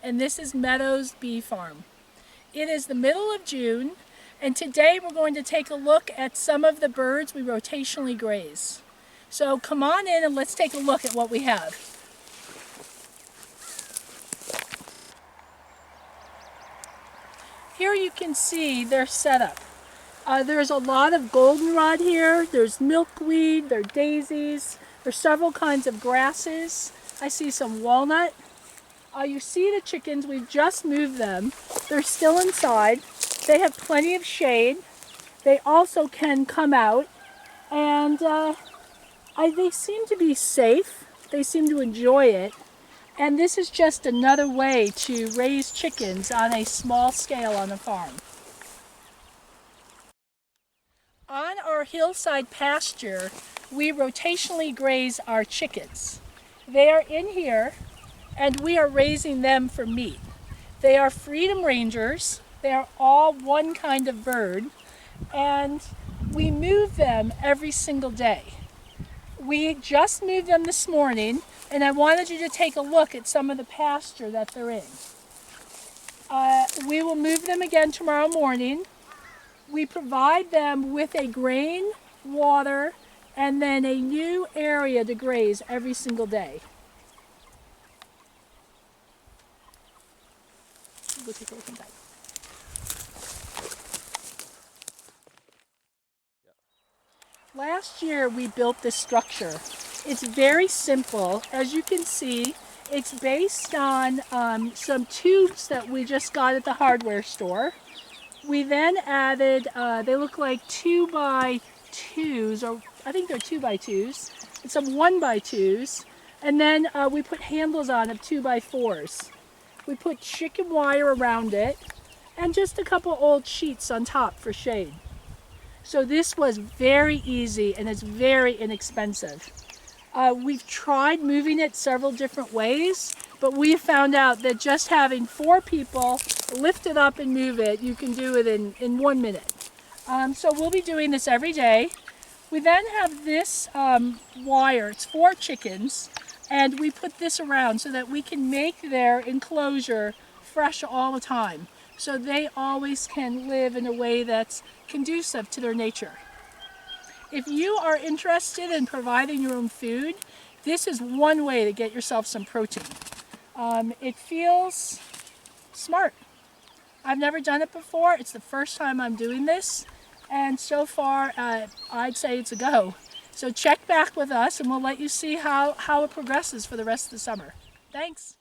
and this is Meadows Bee Farm. It is the middle of June, and today we're going to take a look at some of the birds we rotationally graze. So come on in and let's take a look at what we have. Here you can see their setup. There's a lot of goldenrod here, there's milkweed, there are daisies, there's several kinds of grasses. I see some walnut. You see the chickens, we've just moved them. They're still inside. They have plenty of shade. They also can come out, and they seem to be safe. They seem to enjoy it. And this is just another way to raise chickens on a small scale on a farm. On our hillside pasture, we rotationally graze our chickens. They are in here, and we are raising them for meat. They are freedom rangers. They are all one kind of bird, and we move them every single day. We just moved them this morning, and I wanted you to take a look at some of the pasture that they're in. We will move them again tomorrow morning. We provide them with a grain, water, and then a new area to graze every single day. We'll take a look inside. Last year we built this structure. It's very simple. As you can see, it's based on some tubes that we just got at the hardware store. We then added, they look like 2x2s, or I think they're 2x2s, and some 1x2s, and then we put handles on of 2x4s. We put chicken wire around it, and just a couple old sheets on top for shade. So this was very easy, and it's very inexpensive. We've tried moving it several different ways, but we found out that just having 4 people lift it up and move it, you can do it in 1 minute. So we'll be doing this every day. We then have this wire, it's for chickens, and we put this around so that we can make their enclosure fresh all the time. So they always can live in a way that's conducive to their nature. If you are interested in providing your own food, this is one way to get yourself some protein. It feels smart. I've never done it before. It's the first time I'm doing this, and so far I'd say it's a go. So check back with us and we'll let you see how it progresses for the rest of the summer. Thanks.